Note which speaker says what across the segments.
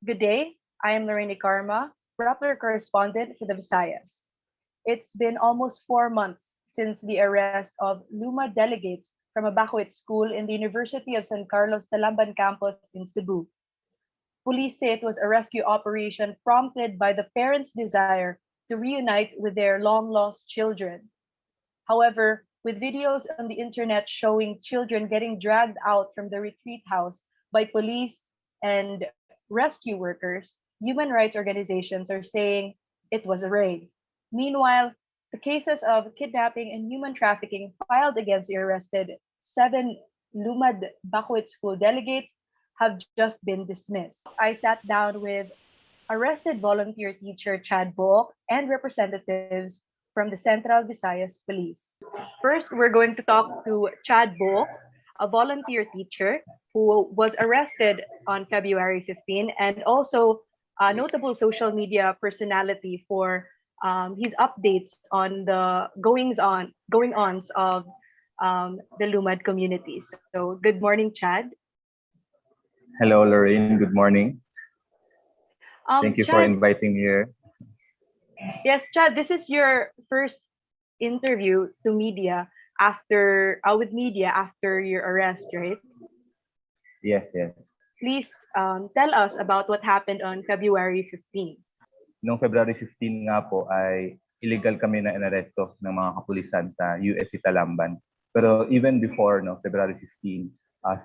Speaker 1: Good day. I am Lorraine Karma, Rappler correspondent for the Visayas. It's been almost 4 months since the arrest of Lumad delegates from a bakwit school in the University of San Carlos Talamban campus in Cebu. Police say it was a rescue operation prompted by the parents' desire to reunite with their long lost children. However, with videos on the internet showing children getting dragged out from the retreat house by police and rescue workers, human rights organizations are saying it was a raid. Meanwhile, the cases of kidnapping and human trafficking filed against the arrested seven Lumad Bakwit school delegates have just been dismissed. I sat down with arrested volunteer teacher Chad Book and representatives from the Central Visayas Police. First, we're going to talk to Chad Book, a volunteer teacher who was arrested on February 15 and also a notable social media personality for his updates on the going ons of the Lumad community. So, good morning, Chad.
Speaker 2: Hello, Lorraine. Good morning. Thank you for
Speaker 1: Chad,
Speaker 2: inviting me here.
Speaker 1: yes, Chad, this is your first interview to media after with media after your arrest, right?
Speaker 2: Yes.
Speaker 1: Please tell us about what happened on February 15.
Speaker 2: Noong February 15 nga po ay illegal kami na inaresto ng mga kapulisan sa USC Talamban. Pero even before February 15,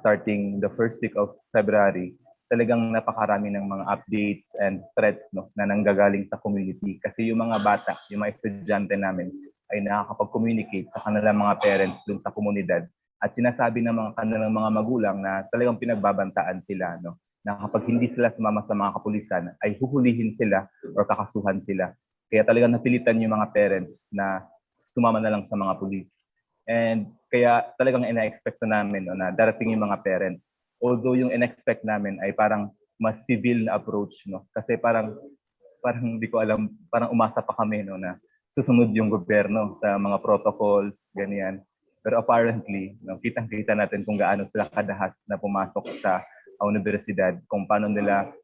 Speaker 2: starting the first week of February, talagang napakarami ng mga updates and threats na nanggagaling sa community. Kasi yung mga bata, yung mga estudyante namin ay nakakapag-communicate sa kanilang mga parents dun sa komunidad at sinasabi ng mga kanilang mga magulang na talagang pinagbabantaan sila, na kapag hindi sila sumama sa mga kapulisan ay huhulihin sila or kakasuhan sila. Kaya talagang napilitan yung mga parents na sumama na lang sa mga pulis. And kaya talagang ina-expect na namin na darating yung mga parents. Although yung in-expect namin ay parang mas civil na approach, kasi parang hindi ko alam, parang umasa pa kami na susunod yung gobyerno sa mga protocols, ganyan. Pero apparently, kitang-kita natin kung gaano sila kadahas na pumasok sa universidad, kung paano nila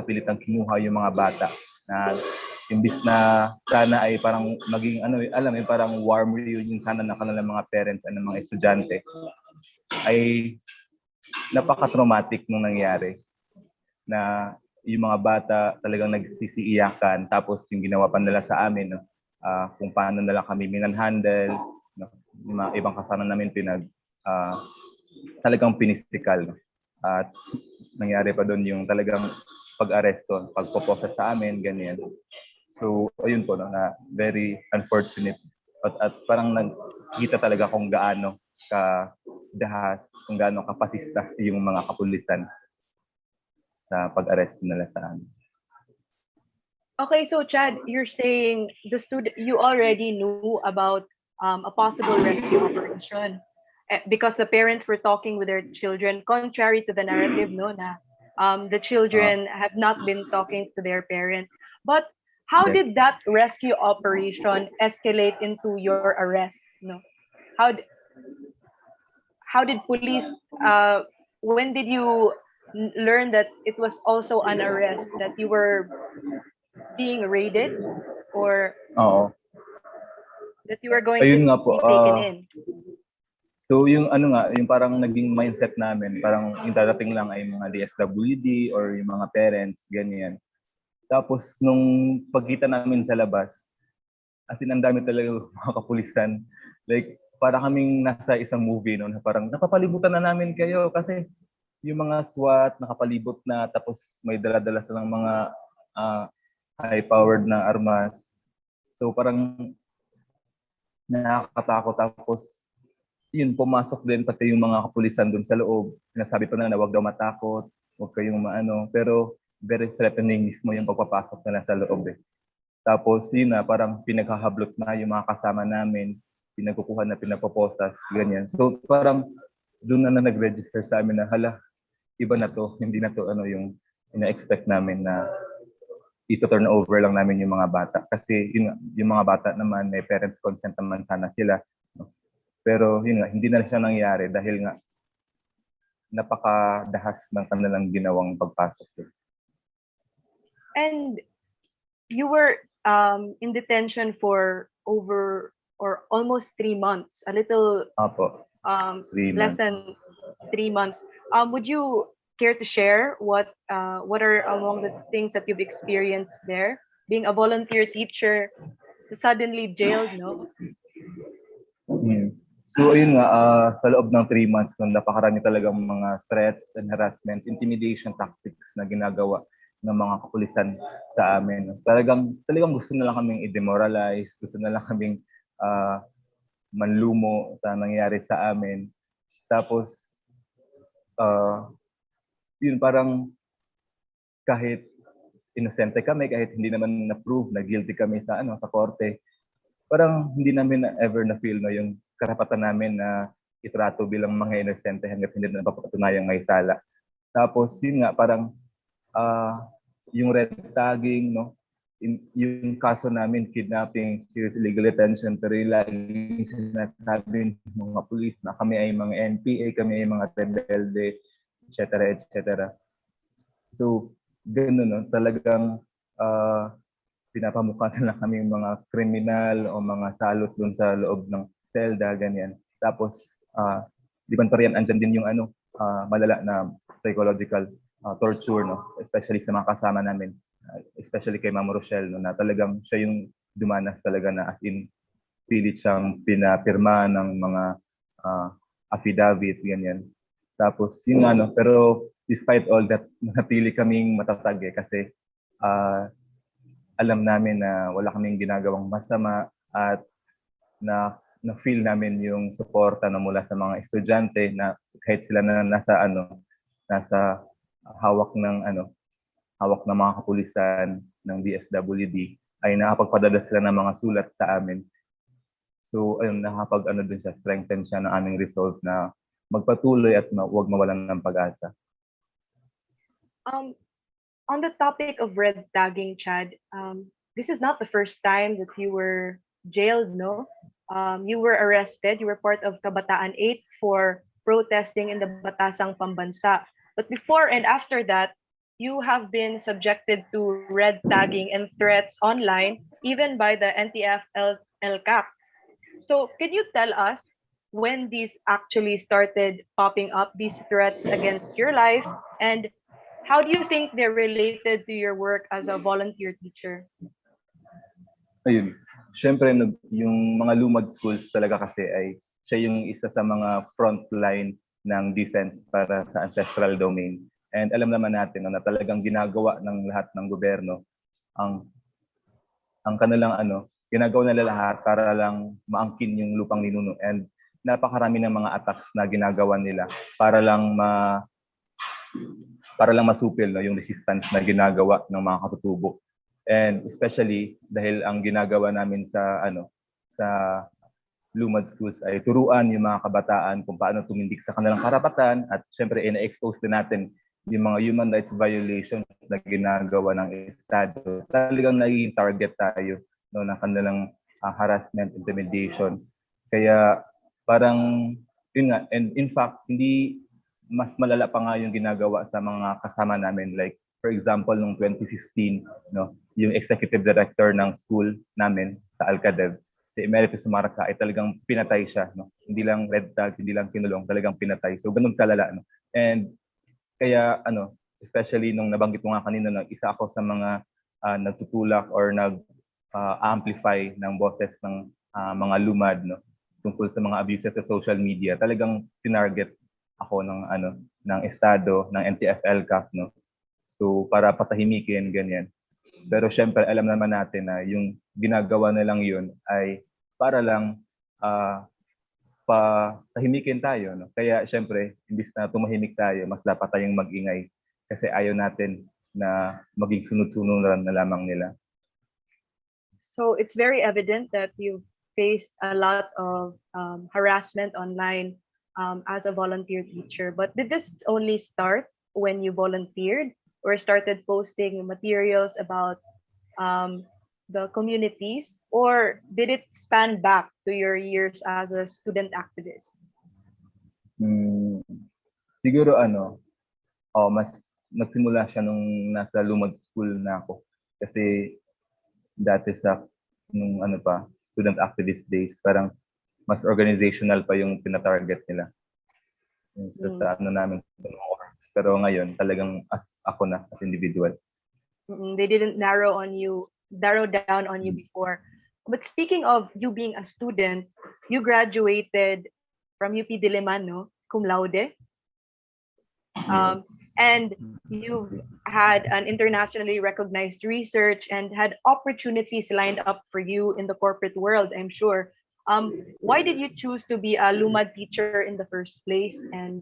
Speaker 2: pilitang kinuha yung mga bata na imbis na sana ay parang maging parang warm reunion sana ng kanilang mga parents at ng mga estudyante, ay napaka-traumatic nung nangyari na yung mga bata talagang nagsisiiyakan, tapos yung ginawa pa nila sa amin, kung paano nila kami minanhandle, yung mga ibang kasama namin talagang pinisikal. At nangyari pa doon yung talagang pag-aresto, pagpo-process sa amin, ganyan. So, ayun po, na very unfortunate. At parang nakita talaga kung gaano kadahas, kung gaano kapasista yung mga kapulisan sa pag-aresto nila sa amin.
Speaker 1: Okay, so Chad, you're saying you already knew about a possible rescue operation because the parents were talking with their children, contrary to the narrative, na the children have not been talking to their parents. But how
Speaker 2: Yes.
Speaker 1: did that rescue operation escalate into your arrest? How did police? When did you learn that it was also an arrest, that you were being raided, or
Speaker 2: Oo.
Speaker 1: that you were going
Speaker 2: Ayun
Speaker 1: to
Speaker 2: nga po.
Speaker 1: be taken in?
Speaker 2: So yung yung parang naging mindset namin, parang yung darating lang ay mga DSWD or yung mga parents, ganyan. Tapos nung pagkita namin sa labas, as in ang dami talaga mga kapulisan. Like, para kaming nasa isang movie, na parang napapalibutan na namin kayo kasi yung mga SWAT nakapalibot na, tapos may dala-dala silang mga high-powered na armas. So parang nakakatakot. Tapos yun, pumasok din pati yung mga kapulisan dun sa loob. Sinasabi pa na wag daw matakot, wag kayong maano. Pero very threatening mismo yung pagpapasok nila sa loob eh. Tapos yun na, parang pinaghahablot na yung mga kasama namin, pinagkukuha na pinapoposas, ganyan. So parang doon na nag-register sa amin na hala, iba na to, hindi na to yung ina-expect namin na ito-turn over lang namin yung mga bata. Kasi yung mga bata naman, may parents consent naman sana sila. Pero yun nga, hindi na siya nangyari dahil nga napakadahas ng kanilang ginawang pagpasok.
Speaker 1: And you were in detention for over or almost 3 months, a little
Speaker 2: Apo, three
Speaker 1: less
Speaker 2: months.
Speaker 1: than 3 months. Would you care to share what are among the things that you've experienced there, being a volunteer teacher, suddenly jailed, no?
Speaker 2: Mm. So ayun nga, sa loob ng 3 months, no, napakarami talagang mga threats and harassment, intimidation tactics na ginagawa ng mga kapulisan sa amin. Talagang gusto na lang kaming i-demoralize, gusto na lang kaming ah, manlumo sa nangyayari sa amin. Tapos, ah, yun parang kahit inosente kami, kahit hindi naman na-prove na guilty kami sa korte, parang hindi namin ever na feel no yung karapatan namin na itrato bilang mga inosente hangga't hindi na napapatunayang may sala. Tapos yun nga parang ah, yung red tagging no, yung kaso namin kidnapping, serious illegal detention, pero yung laging sinasabi ng mga pulis na kami ay mga NPA, kami ay mga rebelde, etc. etc. So ganun no, talagang ah, pinapamukha na lang kami mga kriminal o mga salot dun sa loob ng selda, ganyan. Tapos, di ba pa rin andyan din yung malala na psychological torture, no? Especially sa mga kasama namin, especially kay Ma'am Rochelle, no? Na talagang siya yung dumanas talaga na as in pilit siyang pinapirma ng mga affidavit, ganyan. Tapos, yun nga, no? Pero despite all that, napili kaming matatag kasi alam namin na wala kaming ginagawang masama at na feel namin yung suporta na mula sa mga estudyante na kahit sila na nasa hawak ng mga kapulisan ng DSWD ay nakapagpadala sila ng mga sulat sa amin. So ayun, din siya, strengthen siya ng aming resolve na magpatuloy at huwag mawalan ng pag-asa.
Speaker 1: On the topic of red tagging, Chad, this is not the first time that you were jailed, no? You were arrested. You were part of Kabataan 8 for protesting in the Batasang Pambansa. But before and after that, you have been subjected to red tagging and threats online, even by the NTF-LCAC. So can you tell us when these actually started popping up, these threats against your life, and how do you think they're related to your work as a volunteer teacher?
Speaker 2: Ayun. Siyempre, yung mga Lumad schools talaga kasi ay siya yung isa sa mga front line ng defense para sa ancestral domain. And alam naman natin na talagang ginagawa ng lahat ng gobyerno ang kanilang ginagawa nila lahat para lang maangkin yung lupang ninuno. And napakarami ng mga attacks na ginagawa nila para lang masupil yung resistance na ginagawa ng mga katutubo. And especially dahil ang ginagawa namin sa Lumad schools ay turuan yung mga kabataan kung paano tumindig sa kanilang karapatan at syempre ina-expose din natin yung mga human rights violations na ginagawa ng Estado. Talagang naging target tayo ng kanilang harassment, intimidation. Kaya parang yun nga, and in fact hindi mas malala pa nga yung ginagawa sa mga kasama namin, like for example noong 2015 yung executive director ng school namin sa Alcadev, si Emeritus Sumarca, ay talagang pinatay siya, hindi lang red tag, hindi lang kinulong, talagang pinatay. So ganun kalala, and kaya especially nung nabanggit mo nga kanina, isa ako sa mga nagtutulak or nag-amplify ng boses ng mga Lumad tungkol sa mga abuses sa social media. Talagang tinarget ako ng estado, ng NTF-LCAC, so para patahimikin, ganyan. Pero syempre alam naman natin na yung ginagawa na lang yun ay para lang patahimikin tayo, Kaya syempre imbis na tumahimik tayo, mas dapat tayong mag-ingay kasi ayaw natin na maging sunod-sunuran na lamang nila.
Speaker 1: So it's very evident that you've faced a lot of harassment online as a volunteer teacher. But did this only start when you volunteered or started posting materials about the communities, or did it span back to your years as a student activist?
Speaker 2: Siguro mas nagsimula siya nung nasa Lumad School na ako. Kasi dati nung student activist days, parang mas organizational pa yung pinatarget nila. Sa namin sa mga orgs. Pero ngayon, talagang ako na, as individual.
Speaker 1: They didn't narrow down on you before. But speaking of you being a student, you graduated from UP Diliman, no? Cum laude. And you've had an internationally recognized research and had opportunities lined up for you in the corporate world, I'm sure. Why did you choose to be a Lumad teacher in the first place and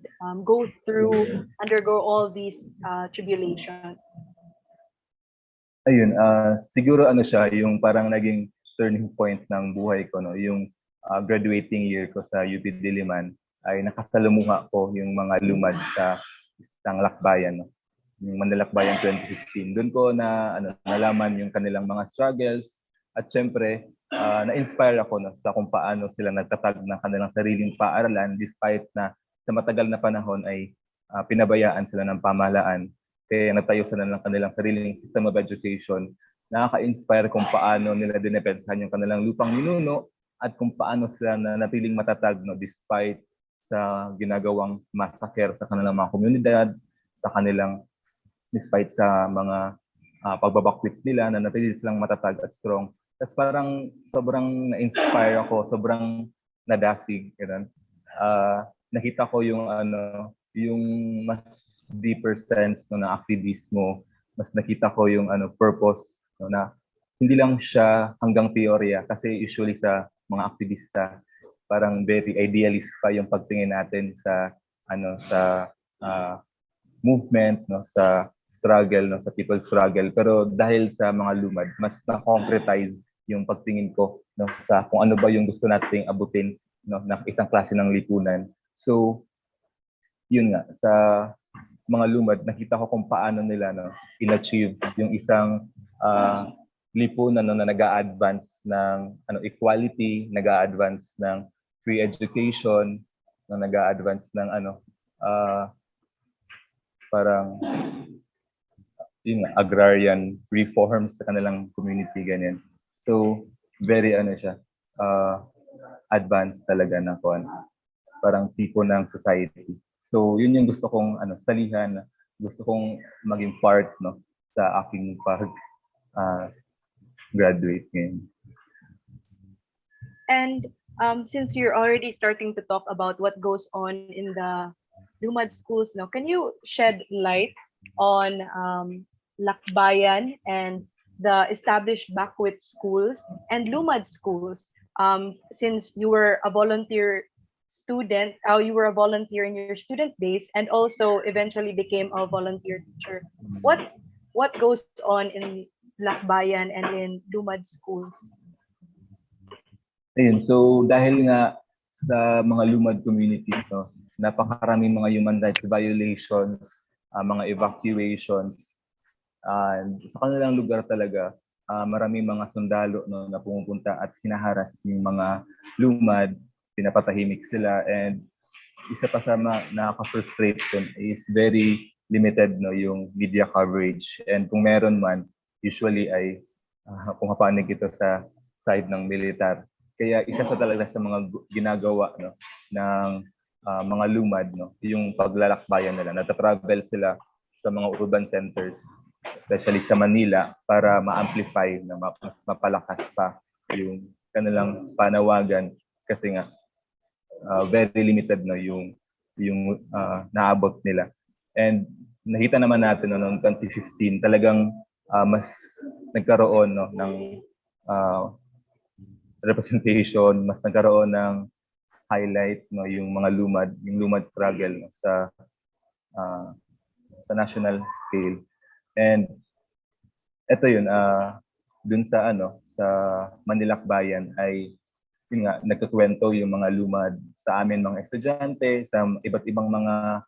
Speaker 1: undergo all these tribulations?
Speaker 2: Ayun, siguro siya, yung parang naging turning point ng buhay ko, no? Yung graduating year ko sa UP Diliman ay nakasalumuha ko yung mga Lumad sa isang lakbayan, no? Yung Manlalakbayan 2015. Doon ko nalaman yung kanilang mga struggles at syempre na-inspire ako, no, sa kung paano sila nagtatag ng kanilang sariling paaralan despite na sa matagal na panahon ay pinabayaan sila ng pamahalaan. Kaya natayo sila ng kanilang sariling system of education. Nakaka-inspire kung paano nila dinepensahan yung kanilang lupang ninuno at kung paano sila natiling matatag, no, despite sa ginagawang massacre sa kanilang mga komunidad, despite sa mga pagbabakwit nila, na natili silang matatag at strong. Tapos parang sobrang na-inspire ako, sobrang nadasig. Nakita ko yung mas deeper sense, no, na aktivismo. Mas nakita ko yung purpose, no, na hindi lang siya hanggang teorya, kasi usually sa mga aktivista parang very idealist pa yung pagtingin natin sa movement, no, sa struggle, no, sa people struggle. Pero dahil sa mga Lumad, mas na-concretize yung pagtingin ko, no, sa kung ano ba yung gusto nating abutin, no, ng isang klase ng lipunan. So yun nga, sa mga Lumad, nakita ko kung paano nila, no, in-achieve yung isang lipunan, no, na nag-a-advance ng equality, nag-a-advance ng free education, na nag-a-advance ng parang yung agrarian reforms sa kanilang community, ganyan. So very siya, advanced talaga na parang tipo ng society. So yun yung gusto kong salihan, gusto kong maging part, no, sa aking graduate ngayon.
Speaker 1: And since you're already starting to talk about what goes on in the Lumad schools now, can you shed light on Lakbayan and the established bakwit schools and Lumad schools? Since you were a volunteer student, you were a volunteer in your student days and also eventually became a volunteer teacher. What goes on in Lakbayan and in Lumad schools?
Speaker 2: Ayun, so dahil nga sa mga Lumad communities, no, napakaraming mga human rights violations, mga evacuations, sa kanilang lugar talaga, maraming mga sundalo, no, na pumupunta at hinaharas yung mga Lumad, pinapatahimik sila, and isa pa sa nakaka-frustrate is very limited, no, yung media coverage, and kung meron man, usually ay pumapanig ito sa side ng militar. Kaya isa sa talaga sa mga ginagawa, no, ng mga Lumad, no, yung paglalakbayan nila. Nata-travel sila sa mga urban centers, especially sa Manila, para ma-amplify, na mas mapalakas pa yung kanilang panawagan, kasi nga very limited, no, yung naabot nila. And nakita naman natin, no, noong 2015 talagang mas nagkaroon, no, ng representation, mas nagkaroon ng highlight, no, yung mga Lumad struggle, no, sa national scale. And ito yun, dun sa Manilakbayan ay yun nga, nagkukwento yung mga Lumad sa amin, mga estudyante, sa iba't ibang mga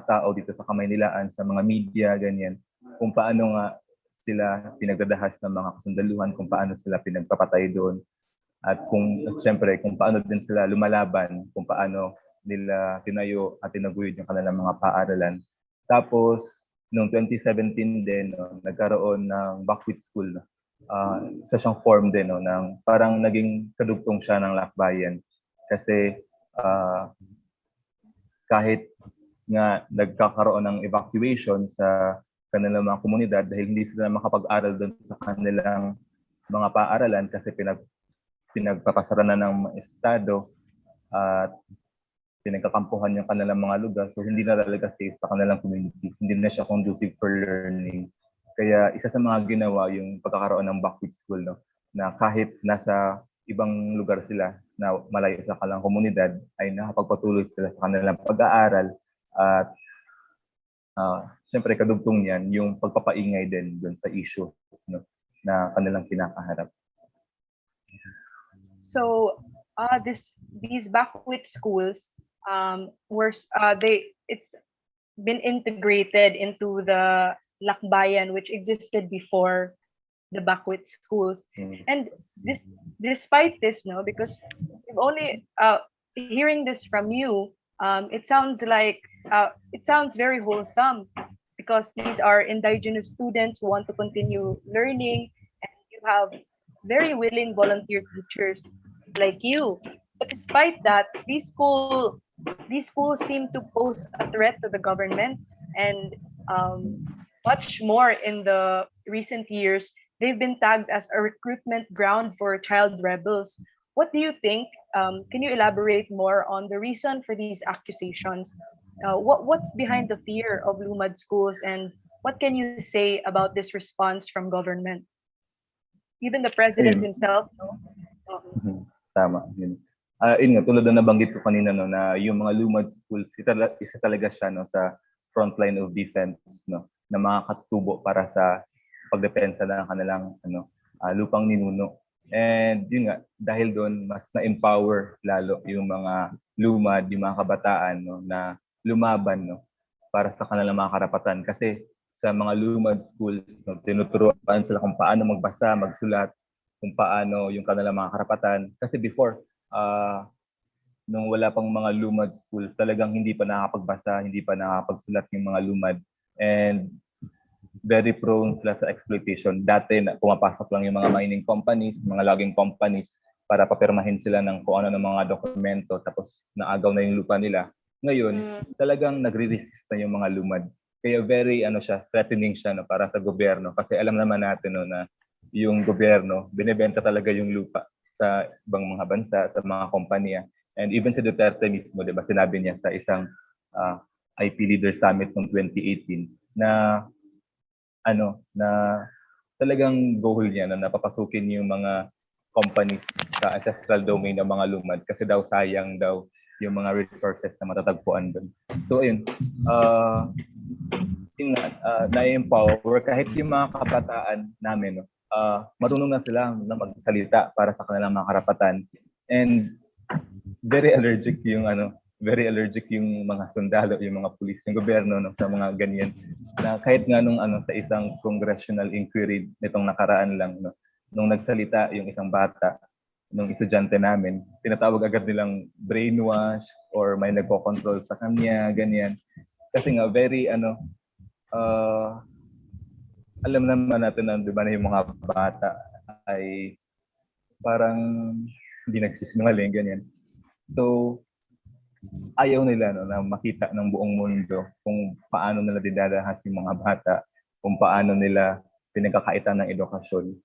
Speaker 2: tao dito sa Kamaynilaan, sa mga media, ganyan, kung paano nga sila pinagdadahas ng mga kasundaluhan, kung paano sila pinagpapatay doon. At siyempre, kung paano din sila lumalaban, kung paano nila tinayo at tinaguyod yung kanilang mga paaralan. Tapos, noong 2017 din, no, nagkaroon ng bakwit school. No? Isa siyang form din, no, ng parang naging kadugtong siya ng lakbayan. Kasi kahit nga nagkakaroon ng evacuation sa kanilang mga komunidad dahil hindi sila makapag-aral doon sa kanilang mga paaralan kasi pinagpapasara na ng estado at pinagkakampuhan yung kanilang mga lugar. So hindi na talaga safe sa kanilang community. Hindi na siya conducive for learning. Kaya isa sa mga ginawa yung pagkakaroon ng bakwit school, no? Na kahit nasa ibang lugar sila na malayo sa kanilang komunidad ay nakapagpatuloy sila sa kanilang pag-aaral at siyempre kadugtong niyan yung pagpapaingay din doon sa issue, no, na kanilang kinakaharap.
Speaker 1: So these bakwit schools it's been integrated into the lakbayan which existed before the bakwit schools. And despite this, no, because we've only hearing this from you, it sounds very wholesome because these are indigenous students who want to continue learning, and you have very willing volunteer teachers like you. But despite that, these schools seem to pose a threat to the government, and much more in the recent years, they've been tagged as a recruitment ground for child rebels. What do you think? Can you elaborate more on the reason for these accusations? What's behind the fear of Lumad schools, and what can you say about this response from government? Even the president himself, no?
Speaker 2: Tama. Yun nga, tulad na nabanggit ko kanina, no, na yung mga Lumad schools, isa talaga siya, no, sa frontline of defense, no, na mga katutubo para sa pagdepensa ng kanilang lupang ninuno. And yun nga, dahil doon mas na-empower lalo yung mga Lumad, yung mga kabataan, no, na lumaban, no, para sa kanilang mga karapatan. Kasi sa mga Lumad schools, no, tinuturuan sila kung paano magbasa, magsulat, kung paano yung kanilang mga karapatan. Kasi before, nung wala pang mga Lumad schools, talagang hindi pa nakakapagbasa, hindi pa nakakapagsulat yung mga Lumad. And very prone sila sa exploitation. Dati na pumapasok lang yung mga mining companies, mga logging companies para papirmahin sila ng kung ano ng mga dokumento tapos naagaw na yung lupa nila. Ngayon, talagang nagre-resist na yung mga Lumad. Kaya very threatening siya, no, para sa gobyerno kasi alam naman natin, no, na yung gobyerno binebenta talaga yung lupa sa ibang mga bansa, sa mga kompanya. And even si Duterte mismo, 'di ba, sinabi niya sa isang IP Leader Summit noong 2018 na talagang goal niya na napapasukin yung mga companies sa ancestral domain ng mga Lumad kasi daw sayang daw yung mga resources na matatagpuan doon. So ayun, na-empower kahit yung mga kabataan namin, no, marunong na sila na magsalita para sa kanilang mga karapatan. And very allergic yung mga sundalo, yung mga pulis, yung gobyerno, no, sa mga ganyan. Na kahit nga nung sa isang congressional inquiry nitong nakaraan lang, no, nung nagsalita yung isang bata, nung estudyante namin, tinatawag agad nilang brainwash or may nagko-control sa kanya, ganyan. Kasi nga very alam naman natin na, di ba, na yung mga bata ay parang hindi nagsisinungaling, ganyan. So, ayaw nila, no, na makita ng buong mundo kung paano nila dinadahas yung mga bata, kung paano nila pinagkakaitan ng edukasyon.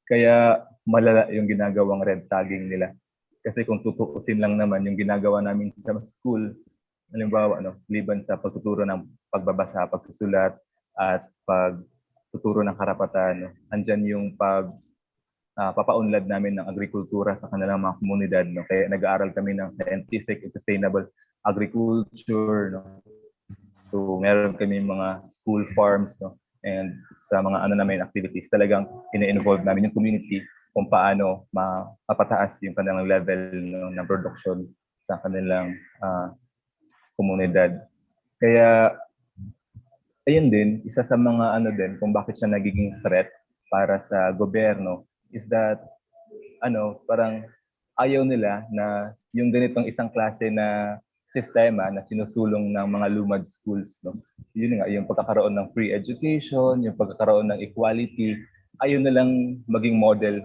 Speaker 2: Kaya malala yung ginagawang red tagging nila. Kasi kung tutuusin lang naman yung ginagawa namin sa school, halimbawa, liban sa pagtuturo ng pagbabasa, pagsusulat, at pagtuturo ng karapatan, andyan yung papaunlad namin ng agrikultura sa kanilang mga komunidad, no? Kaya nag-aaral kami ng scientific and sustainable agriculture, no? So meron kami mga school farms, no? And sa mga namin activities, talagang ina-involve namin yung community kung paano mapataas yung kanilang level, no, ng production sa kanilang komunidad. Kaya ayun din, isa sa mga din kung bakit siya nagiging threat para sa gobyerno is that parang ayaw nila na yung ganitong isang klase na sistema na sinusulong ng mga Lumad schools, no? Yun nga, yung pagkakaroon ng free education, yung pagkakaroon ng equality, ayun na lang maging model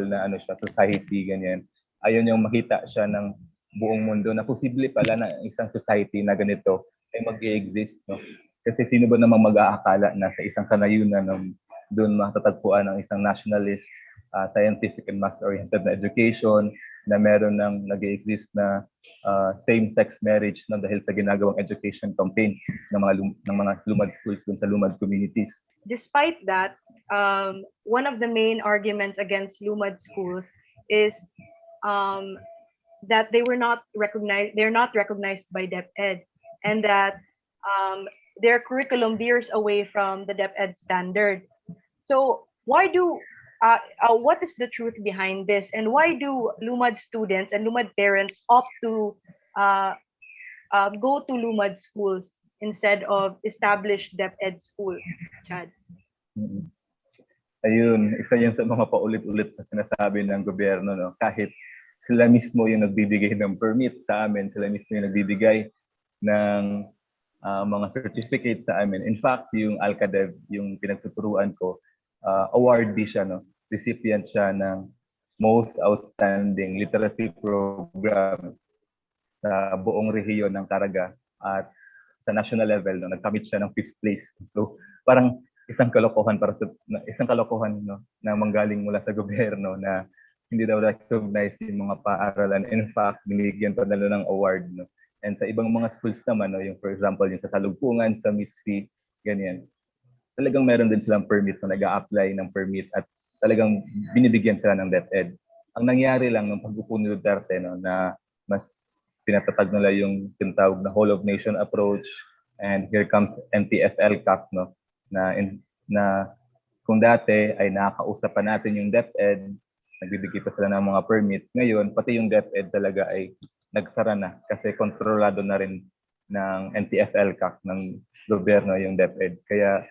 Speaker 2: na ano siya, society, ganyan. Ayun yung makita siya ng buong mundo na posible pala na isang society na ganito ay mag-exist, no? Kasi sino ba namang mag-aakala na sa isang kanayunan ng doon matatagpuan ng isang nationalist, scientific and mass-oriented na education, na meron ng nag-exist na same-sex marriage na dahil sa ginagawang education campaign ng mga Lumad schools dun sa Lumad communities.
Speaker 1: Despite that, one of the main arguments against Lumad schools is that they're not recognized by DepEd, and that their curriculum veers away from the DepEd standard. So what is the truth behind this, and why do Lumad students and Lumad parents opt to go to Lumad schools instead of established DepEd schools, Chad?
Speaker 2: Ayun, isa yan sa mga paulit-ulit na sinasabi ng gobyerno, no? Kahit sila mismo yung nagbibigay ng permit sa amin, sila mismo yung nagbibigay ng mga certificate sa amin. In fact, yung ALCADEV, yung pinagtuturuan ko, awardee siya, no? Recipient siya ng most outstanding literacy program sa buong rehiyon ng Caraga, at sa national level, no, nagkamit siya ng 5th place. So parang isang kalokohan no, na manggaling mula sa gobyerno na hindi daw recognize yung mga paaralan. In fact, binigyan pa nila ng award, no. And sa ibang mga schools naman, no, yung for example, yung sa Salugpungan, sa Misfi, ganyan, talagang meron din silang permit na nag-a-apply ng permit at talagang binibigyan sila ng DepEd. Ang nangyari lang nung pag-upo ni Duterte, no, na mas pinatatag nila yung tinatawag na whole of nation approach, and here comes NTFL-CAC, no, na kung dati ay nakakausap pa natin yung DepEd, nagbibigay pa sila ng mga permit. Ngayon, pati yung DepEd talaga ay nagsara na kasi kontrolado na rin ng NTFL-CAC ng gobyerno yung DepEd. Kaya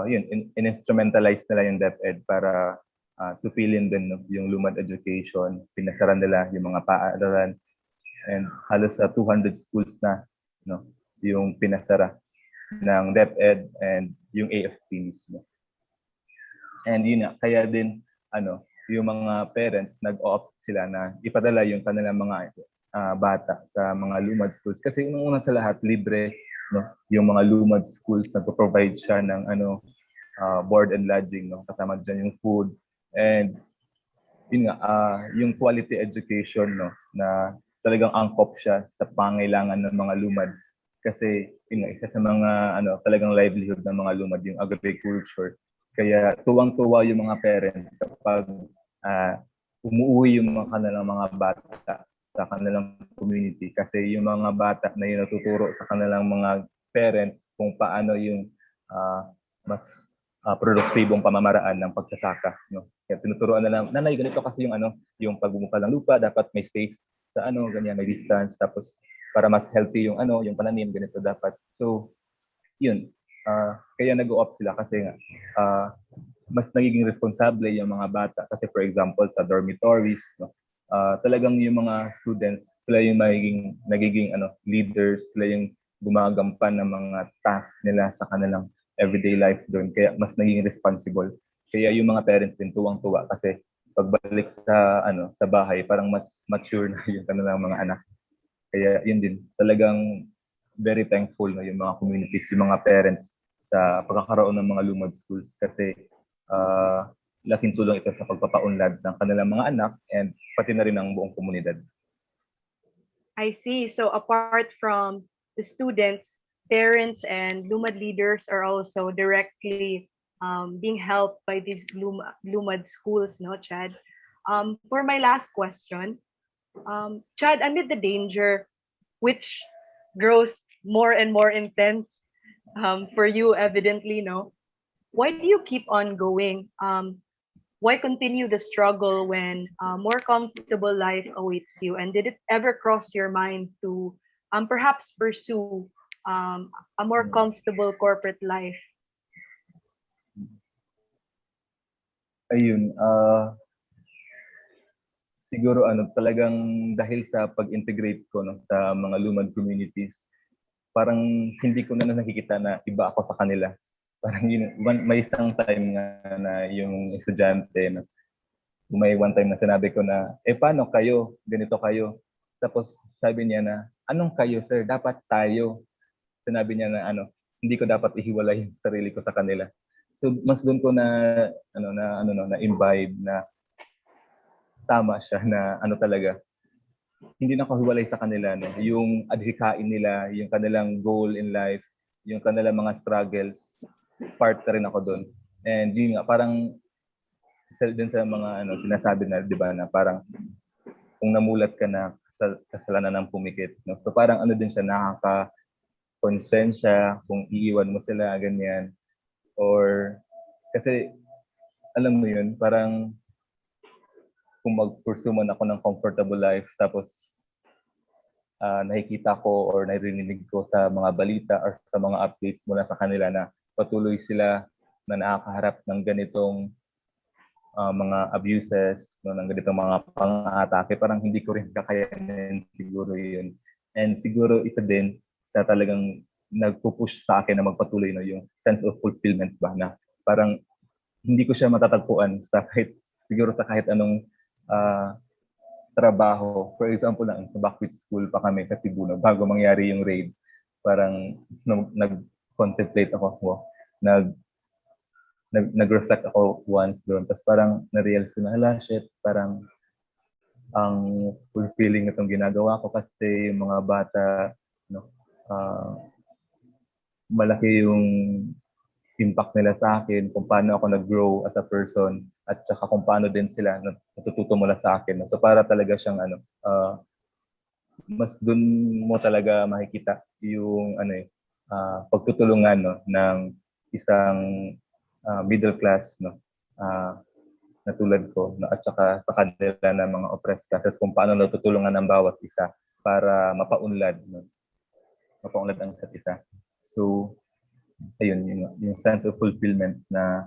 Speaker 2: yun, in-instrumentalize nila yung DepEd para supilin din, no, yung Lumad education. Pinasara nila yung mga paaralan, and halos sa 200 schools na, no, yung pinasara ng DepEd and yung AFP mismo. And yun nga, kaya din yung mga parents nag-opt sila na ipadala yung kanilang mga bata sa mga Lumad schools kasi una sa lahat libre, no, yung mga Lumad schools nagpo-provide siya ng board and lodging, no, kasama diyan yung food, and yun nga, yung quality education, no, na talagang angkop siya sa pangailangan ng mga Lumad. Kasi yun nga, isa sa mga talagang livelihood ng mga Lumad yung agriculture. Kaya tuwang-tuwa yung mga parents kapag umuwi yung mga kanilang mga bata sa kanilang community, kasi yung mga bata na yun natuturo sa kanilang mga parents kung paano yung mas produktibong pamamaraan ng pagsasaka, no. Kaya tinuturuan na lang, nanay, ganito kasi yung pagbubungkal ng lupa, dapat may space sa ganyan, may distance, tapos para mas healthy yung yung pananim, ganito dapat. So yun, kaya nag-o-opt sila kasi nga mas nagiging responsable yung mga bata, kasi for example sa dormitories, no, talagang yung mga students, sila yung nagiging leaders, sila yung gumagampan ng mga task nila sa kanilang everyday life doon, kaya mas naging responsible. Kaya yung mga parents din tuwang-tuwa kasi pagbalik sa bahay, parang mas mature na yung kanilang mga anak. Kaya yun din, talagang very thankful, no, yung mga communities, yung mga parents sa pagkakaroon ng mga Lumad schools, kasi laking tulong ito sa pagpapaunlad ng kanilang mga anak and pati na rin ang buong komunidad.
Speaker 1: I see. So apart from the students, parents and Lumad leaders are also directly being helped by these Lumad schools, no, Chad? For my last question, Chad, amid the danger, which grows more and more intense for you, evidently, no? Why do you keep on going? Why continue the struggle when a more comfortable life awaits you? And did it ever cross your mind to perhaps pursue a more comfortable corporate life?
Speaker 2: Ayun, siguro talagang dahil sa pag-integrate ko sa mga Lumad communities, parang hindi ko na nakikita na iba ako sa kanila. Parang may isang time nga na yung estudyante, may one time na sinabi ko na, paano kayo? Ganito kayo. Tapos sabi niya na, anong kayo, sir? Dapat tayo. Sinabi niya na hindi ko dapat ihiwalay yung sarili ko sa kanila. So mas doon ko na na imbibe na tama siya na talaga hindi na ako hiwalay sa kanila yung adhikain nila, yung kanilang goal in life, yung kanilang mga struggles, part na rin ako doon. And yun nga parang din sa mga sinasabi na 'di ba na parang kung namulat ka na kasalanan ng pumikit, no? So parang din siya nakaka-konsensya kung iiwan mo sila ganyan or kasi alam mo yun parang kung mag-pursue man ako ng comfortable life tapos nakikita ko or naririnig ko sa mga balita or sa mga updates mula sa kanila na patuloy sila na nakakaharap ng ganitong mga abuses, ng ganitong mga pang-atake, parang hindi ko rin kakayanin siguro yun. And siguro isa din sa talagang nagpo-push sa akin na magpatuloy yung sense of fulfillment ba na parang hindi ko siya matatagpuan sa kahit anong trabaho. For example lang, sa bakwit school pa kami sa Cebu bago mangyari yung raid. Parang nag-contemplate ako, nag-reflect ako once doon. Tapos parang na-realize ko na, hala, shit, parang ang fulfilling itong ginagawa ko kasi yung mga bata, malaki yung impact nila sa akin, kung paano ako nag-grow as a person, at saka kung paano din sila natututo mula sa akin. So para talaga siyang mas dun mo talaga makikita yung pagtutulungan ng isang middle class na tulad ko at saka sa kanila ng mga oppressed classes kung paano natutulungan ng bawat isa para mapaunlad ang isa't isa. So ayun yung sense of fulfillment na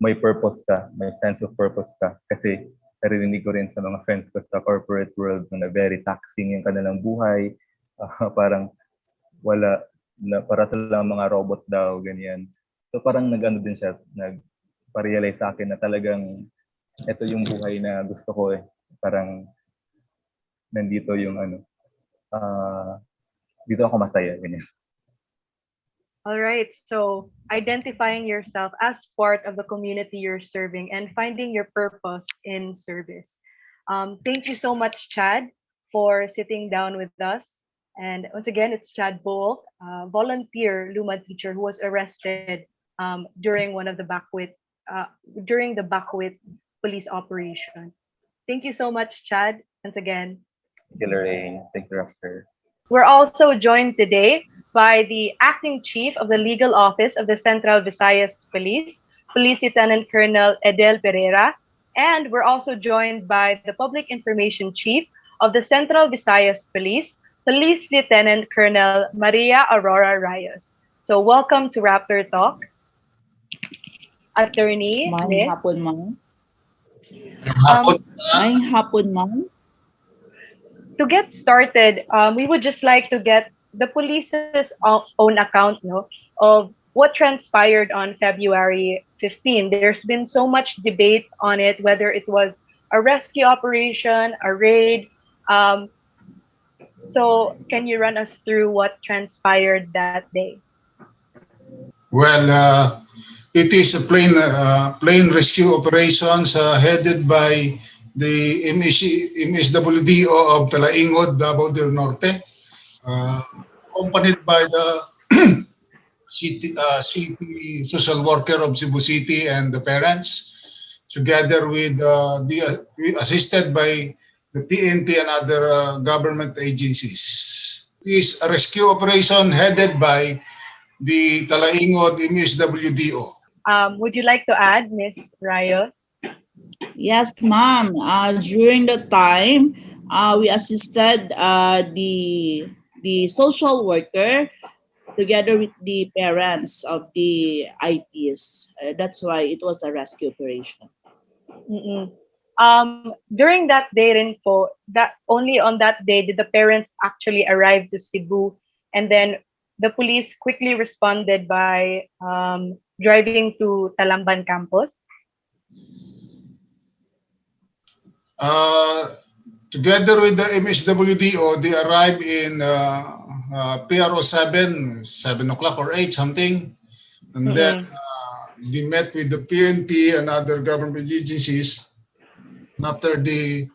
Speaker 2: may purpose ka, may sense of purpose ka kasi narinig ko rin sa mga friends ko sa corporate world na very taxing yung kanilang buhay, parang wala na para silang mga robot daw ganyan. So parang din siya, nagpa-realize sa akin na talagang ito yung buhay na gusto ko parang nandito yung dito ako masaya ganyan.
Speaker 1: All right. So identifying yourself as part of the community you're serving and finding your purpose in service. Thank you so much, Chad, for sitting down with us. And once again, it's Chad Bolk, volunteer Lumad teacher who was arrested during one of the during the bakwit police operation. Thank you so much, Chad, once again.
Speaker 2: Thank you, Lorraine. Thank you, Raptor.
Speaker 1: We're also joined today by the Acting Chief of the Legal Office of the Central Visayas Police, Police Lieutenant Colonel Edel Pereira, and we're also joined by the Public Information Chief of the Central Visayas Police, Police Lieutenant Colonel Maria Aurora Rayos. So welcome to Rappler Talk. Attorney,
Speaker 3: May hapon, ma'am.
Speaker 1: May
Speaker 3: hapon, ma'am.
Speaker 1: To get started, we would just like to get the police's own account of what transpired on February 15. There's been so much debate on it, whether it was a rescue operation, a raid. So can you run us through what transpired that day?
Speaker 4: Well, it is a plain rescue operations headed by the MSWDO of Talaingod, Davao del Norte, accompanied by the CP social worker of Cebu City and the parents, together with assisted by the PNP and other government agencies. It is a rescue operation headed by the Talaingod MSWDO.
Speaker 1: Would you like to add, Ms. Rayos?
Speaker 3: Yes, ma'am. During the time, we assisted the social worker together with the parents of the IPs. That's why it was a rescue operation.
Speaker 1: During that day rin po, that only on that day did the parents actually arrive to Cebu, and then the police quickly responded by driving to Talamban campus.
Speaker 4: Together with the MSWDO, they arrived in PRO 7 o'clock or 8 something. And then they met with the PNP and other government agencies. And after the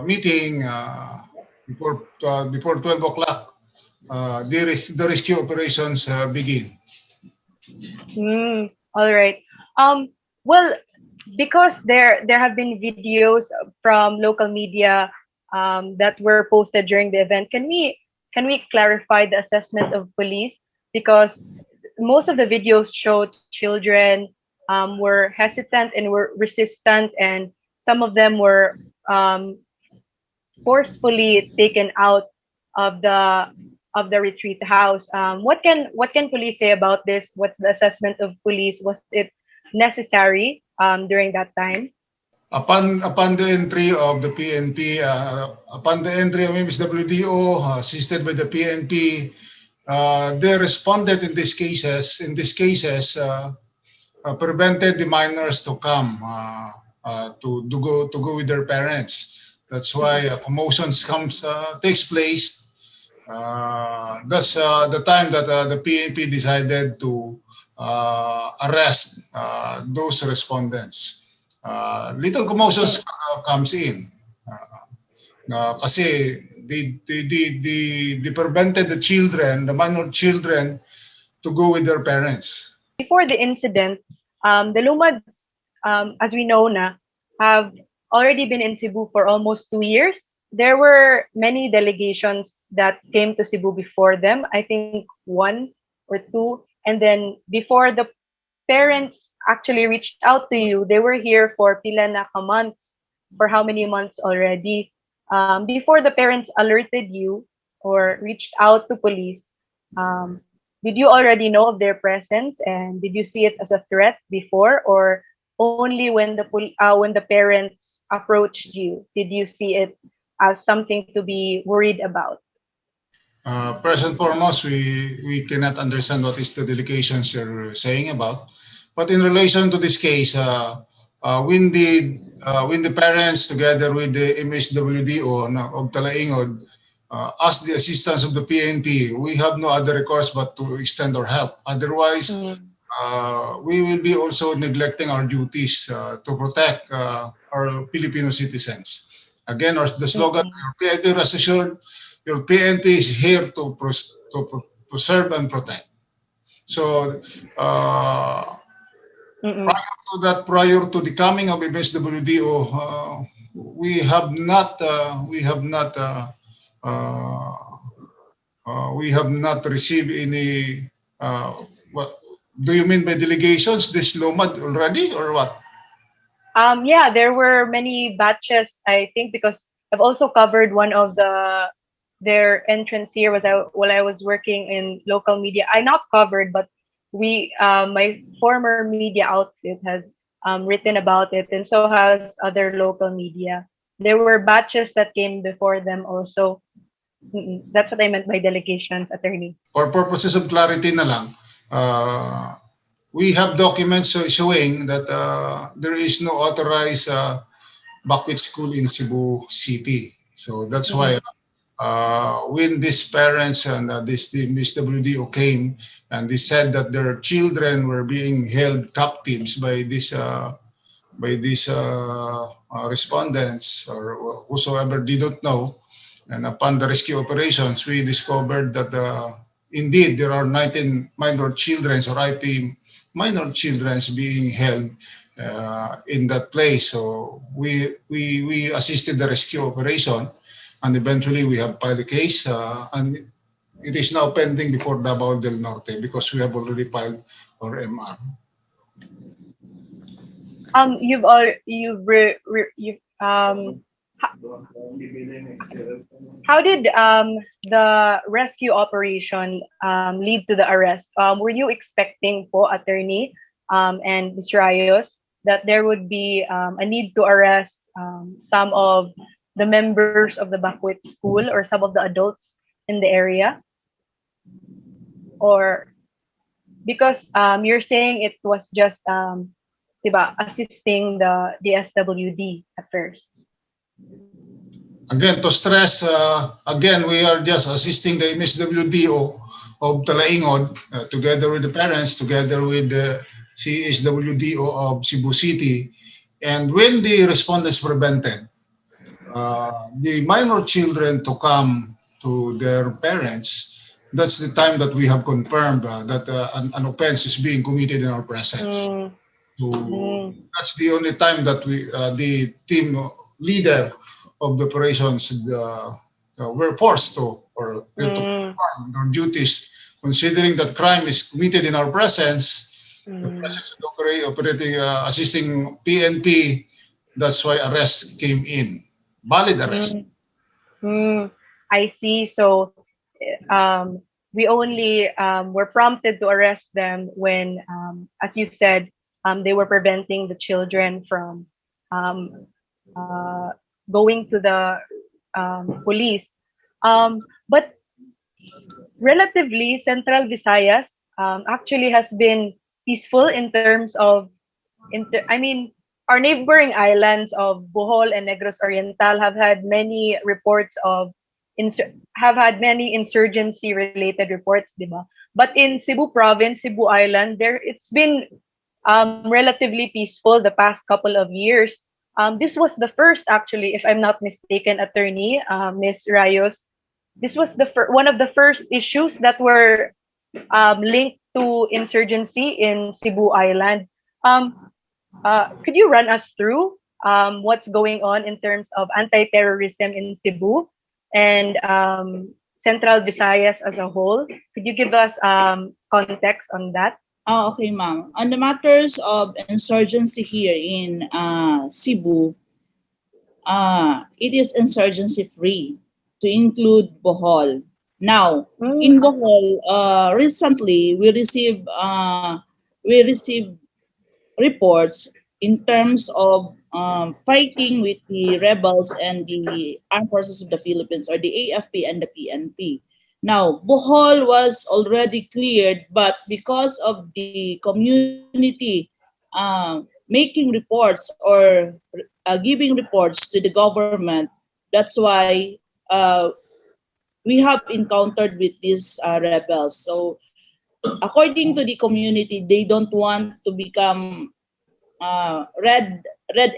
Speaker 4: meeting before 12 o'clock, the rescue operations begin.
Speaker 1: All right. Well, because there have been videos from local media that were posted during the event, can we clarify the assessment of police? Because most of the videos showed children were hesitant and were resistant, and some of them were forcefully taken out of the retreat house. What can police say about this? What's the assessment of police? Was it necessary during that time?
Speaker 4: Upon the entry of the PNP, upon the entry of MSWDO, assisted by the PNP, they responded in these cases. Prevented the minors to come to go with their parents. That's why commotions takes place. That's the time that the PNP decided to arrest those respondents. Little commotions comes in kasi they prevented the minor children, to go with their parents.
Speaker 1: Before the incident, the Lumads, as we know na, have already been in Cebu for almost 2 years. There were many delegations that came to Cebu before them, I think one or two. And then before the parents actually reached out to you, they were here for pila na ka months, for how many months already. Before the parents alerted you or reached out to police, did you already know of their presence, and did you see it as a threat before, or only when the parents approached you did you see it as something to be worried about?
Speaker 4: First and foremost, we cannot understand what is the delegations you're saying about. But in relation to this case, when the parents together with the MSWDO of Talaingod ask the assistance of the PNP, we have no other recourse but to extend our help. Otherwise, we will be also neglecting our duties to protect our Filipino citizens. Again, the slogan, your PNP, rest assured, your PNP is here to serve and protect. So, prior to the coming of MSWDO, we have not received any. What do you mean by delegations? This Lumad already, or what?
Speaker 1: Yeah, there were many batches, I think, because I've also covered one of their entrance here while I was working in local media. I not covered, but my former media outfit has written about it, and so has other local media. There were batches that came before them also. That's what I meant by delegations, attorney.
Speaker 4: For purposes of clarity na lang, we have documents showing that there is no authorized bakwit school in Cebu City. So that's why when these parents and the MSWDO came and they said that their children were being held captives by these respondents or whosoever they don't know, and upon the rescue operations, we discovered that indeed there are 19 minor children or IP minor children being held in that place. So we assisted the rescue operation, and eventually we have filed the case, and it is now pending before Davao del Norte because we have already filed our MR.
Speaker 1: How did the rescue operation lead to the arrest? Were you expecting po, attorney and Ms. Rayos, that there would be a need to arrest some of the members of the bakwit school or some of the adults in the area? Or because you're saying it was just diba, assisting the SWD at first.
Speaker 4: Again, to stress, again, we are just assisting the MSWDO of Talaingod, together with the parents, together with the CSWDO of Cebu City. And when the respondents prevented the minor children to come to their parents, that's the time that we have confirmed that an offense is being committed in our presence. So that's the only time that the team leader of the operations were forced to or to perform their duties, considering that crime is committed in our presence. The presence of the operating assisting PNP. That's why arrest came in. Valid arrest.
Speaker 1: I see. So we only were prompted to arrest them when, as you said, they were preventing the children from going to the police. But relatively, Central Visayas actually has been peaceful in terms of, I mean, our neighboring islands of Bohol and Negros Oriental have had many reports of have had many insurgency related reports, diba? But in Cebu province, Cebu Island, it's been relatively peaceful the past couple of years. This was the first, actually, if I'm not mistaken, attorney, Miss Rayos. This was the one of the first issues that were linked to insurgency in Cebu Island. Could you run us through what's going on in terms of anti-terrorism in Cebu and Central Visayas as a whole? Could you give us context on that?
Speaker 3: Okay, ma'am. On the matters of insurgency here in Cebu, it is insurgency free to include Bohol. Now, in Bohol, recently we received reports in terms of fighting with the rebels and the armed forces of the Philippines, or the AFP and the PNP. Now, Bohol was already cleared, but because of the community making reports or giving reports to the government, that's why we have encountered with these rebels. So, according to the community, they don't want to become red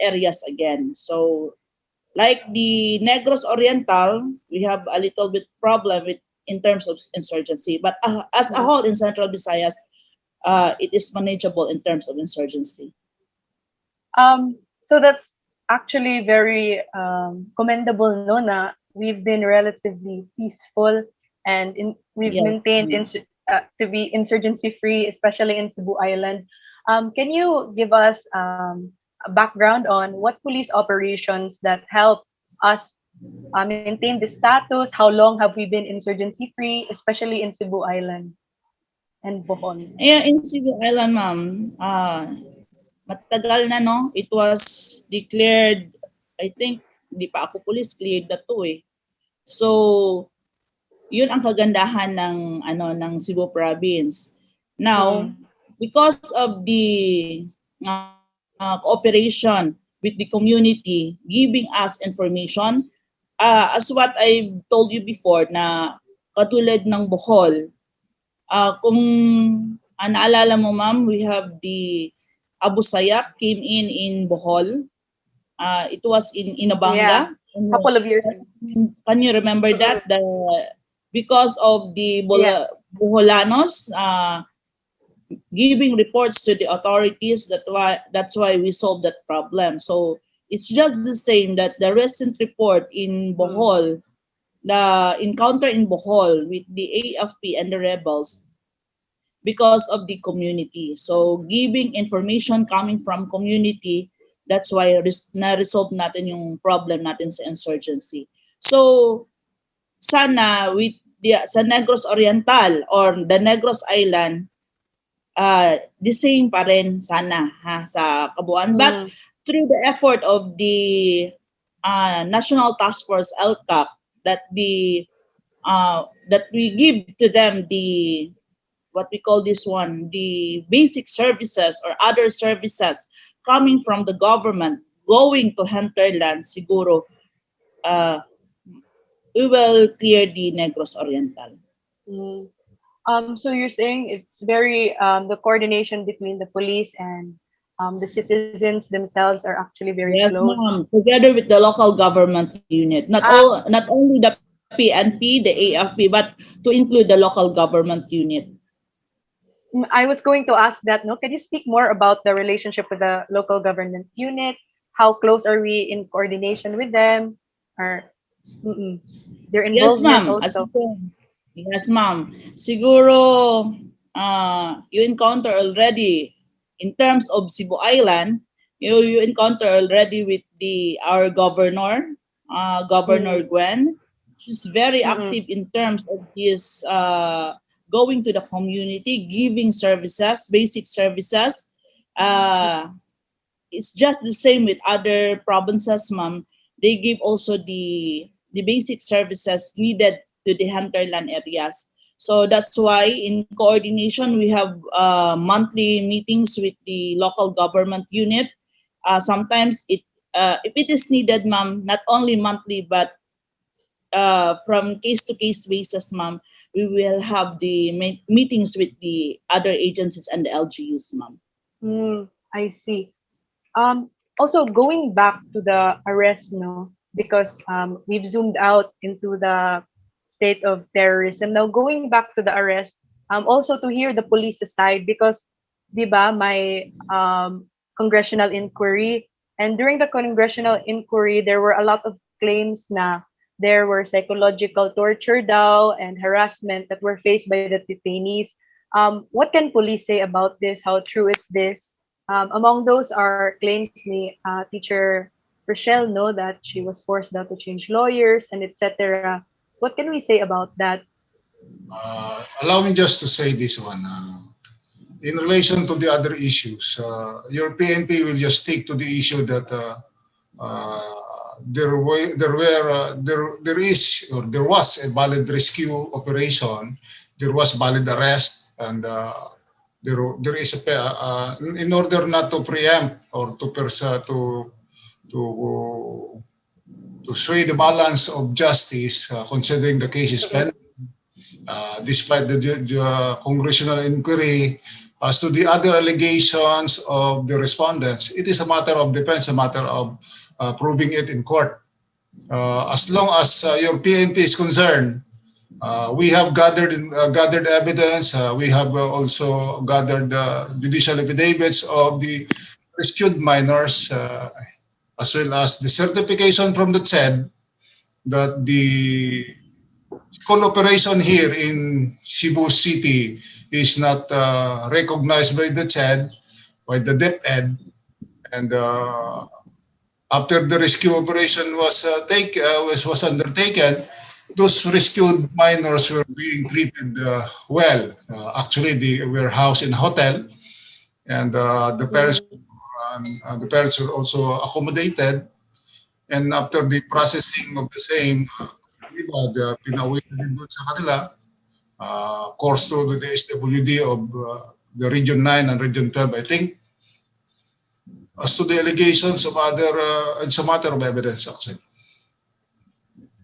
Speaker 3: areas again. So, like the Negros Oriental, we have a little bit problem with in terms of insurgency. But as a whole in Central Visayas, it is manageable in terms of insurgency.
Speaker 1: So that's actually very commendable, no? Na we've been relatively peaceful and we've maintained to be insurgency free, especially in Cebu Island. Can you give us a background on what police operations that help us maintain the status? How long have we been insurgency free, especially in Cebu Island and Bohol?
Speaker 3: Yeah, in Cebu Island, ma'am, matagal na, no? It was declared, I think, di pa ako police, cleared na to eh. So, yun ang kagandahan ng Cebu province. Now, because of the cooperation with the community giving us information, as what I told you before, na katulad ng Bohol, kung naalala mo, ma'am, we have the Abu Sayyaf came in Bohol. It was in Inabanga.
Speaker 1: A couple of years ago.
Speaker 3: Can you remember that? Because of the Boholanos giving reports to the authorities, that's why we solved that problem. So it's just the same that the recent report in Bohol, the encounter in Bohol with the AFP and the rebels, because of the community. So giving information coming from community, that's why na-resolve natin yung problem natin sa insurgency. So sana with sa Negros Oriental or the Negros Island, the same pa rin sana sa kabuuan. But through the effort of the National Task Force LCAC, that we give to them the what we call this one, the basic services or other services coming from the government going to hinterland, siguro we will clear the Negros Oriental.
Speaker 1: So you're saying it's very the coordination between the police and the citizens themselves are actually very
Speaker 3: Yes,
Speaker 1: close.
Speaker 3: ma'am. Together with the local government unit, not only the PNP, the AFP, but to include the local government unit.
Speaker 1: I was going to ask that. No, can you speak more about the relationship with the local government unit? How close are we in coordination with them? Or their
Speaker 3: Yes,
Speaker 1: involvement
Speaker 3: ma'am.
Speaker 1: also?
Speaker 3: Yes, ma'am. Siguro, you encounter already in terms of Cebu Island. You encounter already with our governor, Governor Gwen. She's very active in terms of this going to the community, giving services, basic services. It's just the same with other provinces, ma'am. They give also the basic services needed to the hinterland areas. So that's why in coordination we have monthly meetings with the local government unit. Sometimes if it is needed, ma'am, not only monthly but from case to case basis, ma'am, we will have the meetings with the other agencies and the LGUs, ma'am.
Speaker 1: I see. Also going back to the arrest, no, because we've zoomed out into the state of terrorism. Now going back to the arrest, also to hear the police's side because, diba, my congressional inquiry, and during the congressional inquiry, there were a lot of claims na there were psychological torture daw and harassment that were faced by the detainees. What can police say about this? How true is this? Among those are claims ni teacher Rochelle, no, that she was forced now to change lawyers and etc. What can we say about that?
Speaker 4: Allow me just to say this one. In relation to the other issues, your PNP will just stick to the issue that there was a valid rescue operation, there was valid arrest, and there is in order not to preempt or to sway the balance of justice, considering the case is pending, despite the congressional inquiry. As to the other allegations of the respondents, it is a matter of defense, a matter of proving it in court. As long as your PNP is concerned, we have gathered evidence. We have also gathered judicial affidavits of the rescued minors, as well as the certification from the CED that the school operation here in Cebu City is not recognized by the CED, by the DepEd, and after the rescue operation was undertaken, those rescued minors were being treated well. Actually, they were housed in a hotel, and the parents were also accommodated. And after the processing of the same, pinauwi na din doon sa kanila, course through the SWD of the Region 9 and Region 12, I think. As to the allegations of it's a matter of evidence, actually.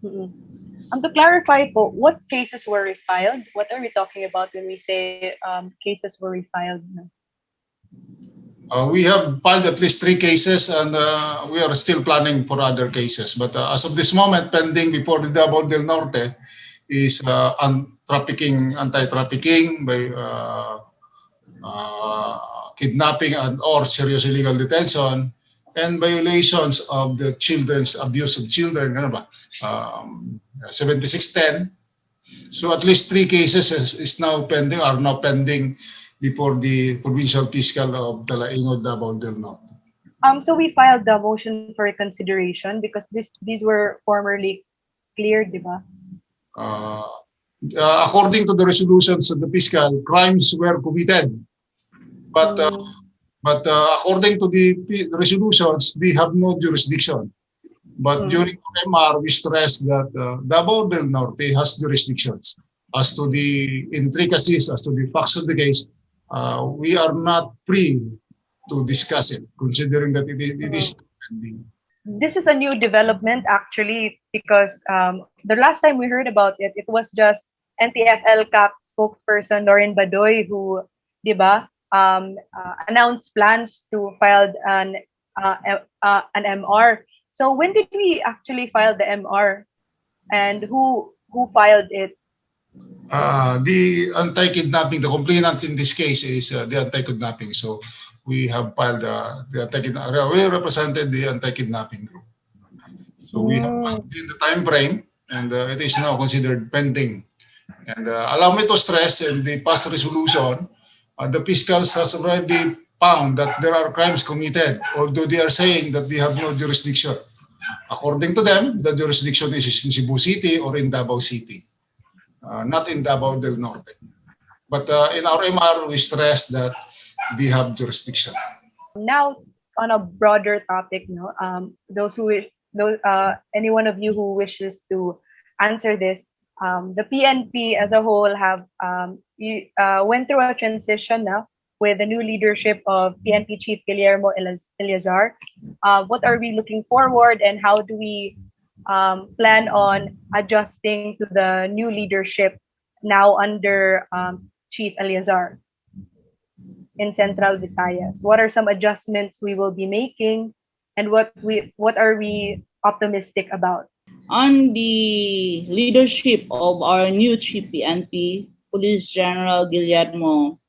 Speaker 1: To clarify po, what cases were refiled? What are we talking about when we say cases were refiled?
Speaker 4: We have filed at least 3 cases, and we are still planning for other cases. But as of this moment, pending before the Davao del Norte is anti-trafficking by kidnapping and or serious illegal detention, and violations of the children's abuse of children, 7610. So at least 3 cases are now pending before the provincial fiscal of Dalaingo, Davao del Norte.
Speaker 1: So we filed the motion for reconsideration because these were formerly cleared, di ba?
Speaker 4: According to the resolutions of the fiscal, crimes were committed But according to the resolutions, they have no jurisdiction. But during MR, we stress that Davao del Norte has jurisdictions. As to the intricacies, as to the facts of the case, we are not free to discuss it, considering that it is pending.
Speaker 1: This is a new development actually because the last time we heard about it, it was just NTFL CAC spokesperson Lauren Badoy who, di ba, announced plans to file an MR. So when did we actually file the MR, and who filed it?
Speaker 4: The anti-kidnapping, the complainant in this case is the anti-kidnapping. So we have filed the anti-kidnapping. We represented the anti-kidnapping group. So we have filed in the time frame, and it is now considered pending. And allow me to stress, in the past resolution, the fiscals has already found that there are crimes committed, although they are saying that they have no jurisdiction. According to them, the jurisdiction is in Cebu City or in Davao City, not in Davao del Norte. But in our MR, we stress that they have jurisdiction.
Speaker 1: Now, on a broader topic, any one of you who wishes to answer this, the PNP as a whole have went through a transition now with the new leadership of PNP Chief Guillermo Eleazar. What are we looking forward, and how do we plan on adjusting to the new leadership now under Chief Eleazar in Central Visayas? What are some adjustments we will be making, and what are we optimistic about?
Speaker 3: On the leadership of our new Chief PNP, Police General Guillermo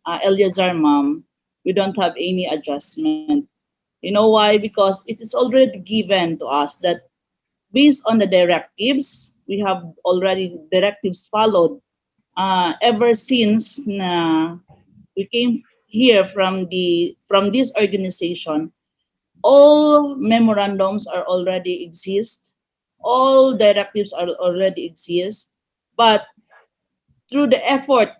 Speaker 3: Eleazar, ma'am, we don't have any adjustment. You know why? Because it is already given to us that based on the directives, we have already directives followed ever since we came here from this organization. All memorandums are already exist. All directives are already exist, but through the effort,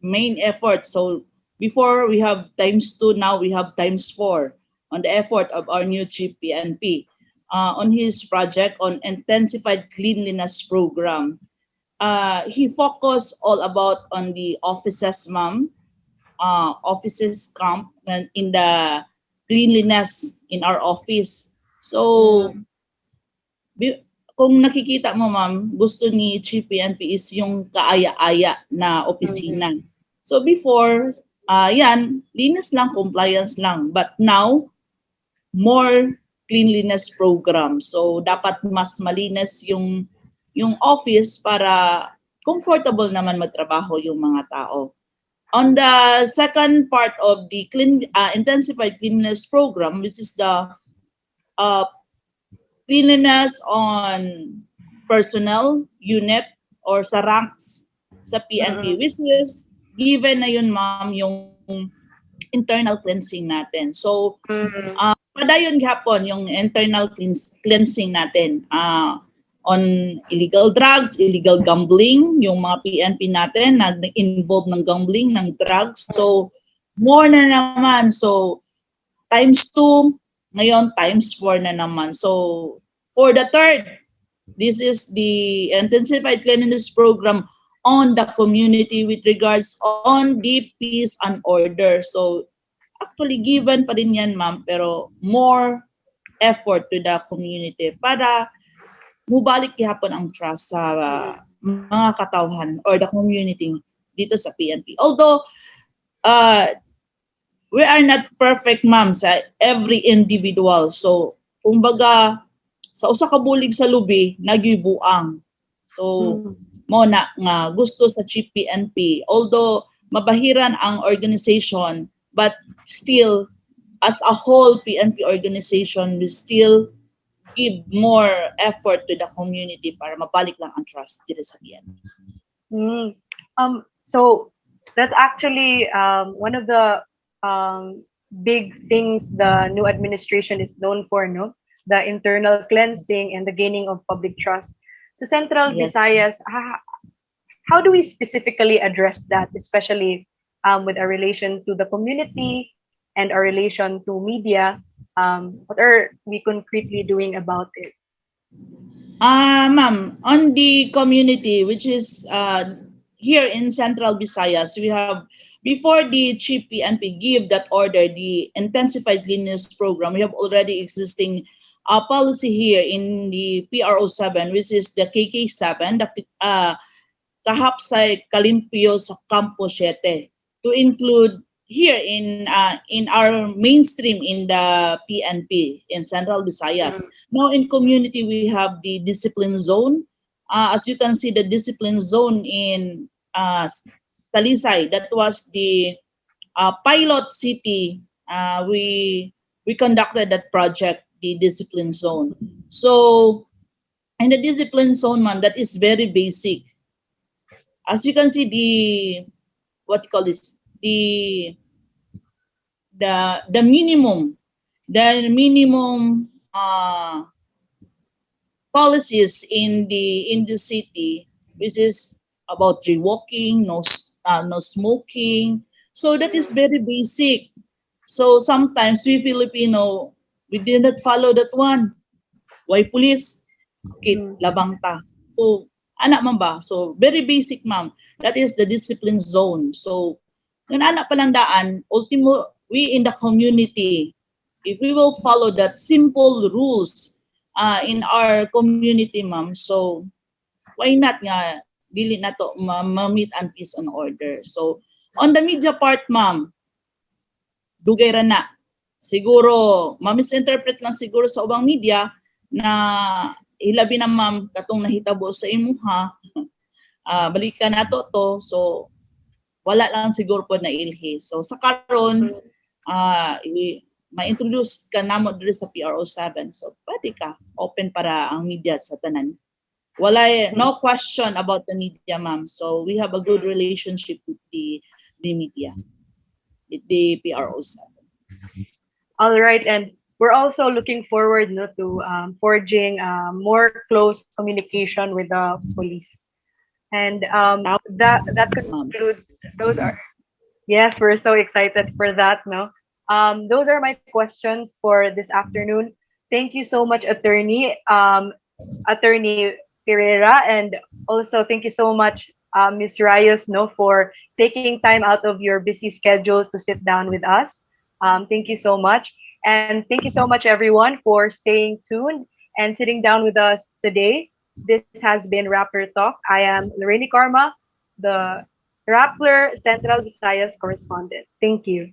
Speaker 3: main effort. So before we have ×2, now we have ×4 on the effort of our new Chief PNP on his project on intensified cleanliness program. He focused all about on the offices, ma'am, offices camp and in the cleanliness in our office. So kung nakikita mo, ma'am, gusto ni Chief PNP is yung kaaya-aya na opisina. So before, yan, linis lang, compliance lang. But now, more cleanliness program. So dapat mas malinis yung office para comfortable naman magtrabaho yung mga tao. On the second part of the intensified cleanliness program, which is the cleanliness on personnel unit or sa ranks sa PNP, which is given na yun, ma'am, yung internal cleansing natin. So, padayon gihapon yung internal cleansing natin on illegal drugs, illegal gambling, yung mga PNP natin nag-involve ng gambling, ng drugs. So, more na naman. So, ×2, ngayon ×4 na naman. So, for the third, this is the intensified cleanliness program on the community with regards on the peace and order. So, actually given pa rin yan, ma'am, pero more effort to the community para mubalik gihapon ang trust sa mga katawhan or the community dito sa PNP. Although, we are not perfect, ma'am, sa every individual. So, kumbaga, sa usa ka bulig sa lubi, nagyubuang. So, mo na nga gusto sa Chief PNP. Although, mabahiran ang organization, but still, as a whole PNP organization, we still give more effort to the community para mabalik lang ang trust dito sa PNP.
Speaker 1: So, that's actually one of the big things the new administration is known for, no? The internal cleansing and the gaining of public trust. So Central Visayas, how do we specifically address that, especially with our relation to the community and our relation to media. What are we concretely doing about it?
Speaker 3: Ma'am, on the community, which is here in Central Visayas, we have, before the Chief PNP give that order, the intensified cleanliness program, we have already existing policy here in the PRO7, which is the KK7, the Kahapsay Kalimpyo sa Campo 7, to include here in our mainstream in the PNP in Central Visayas. Now in community, we have the discipline zone. As you can see, the discipline zone in Talisay, that was the pilot city. We conducted that project, the discipline zone. So in the discipline zone, man, that is very basic. As you can see, the what you call this, the minimum policies in the city, which is about jaywalking, no smoking. So that is very basic. So sometimes we Filipino, we did not follow that one. Why police? Okay, labang ta. So anak man ba? So very basic, ma'am. That is the discipline zone. So ng anak palandaan, ultimo, we in the community, if we will follow that simple rules in our community, ma'am, so why not nga dili na to ma-meet and peace and order. So on the media part, ma'am, dugay ra na. Siguro ma-misinterpret lang siguro sa ubang media na ilabi na, ma'am, katong nahitabo sa imuha, balikan nato to, so wala lang siguro po na ilhi. So sa karon, ma-introduce ka namo diri sa PRO7. So pwede ka open para ang media sa tanan. Wala, no question about the media, ma'am. So we have a good relationship with the media, with the PRO7.
Speaker 1: All right, and we're also looking forward to forging more close communication with the police. And that concludes. Those are, yes, we're so excited for that. No, those are my questions for this afternoon. Thank you so much, Attorney Pereira, and also thank you so much, Ms. Rayos, for taking time out of your busy schedule to sit down with us. Thank you so much. And thank you so much, everyone, for staying tuned and sitting down with us today. This has been Rappler Talk. I am Lorraine Karma, the Rappler Central Visayas correspondent. Thank you.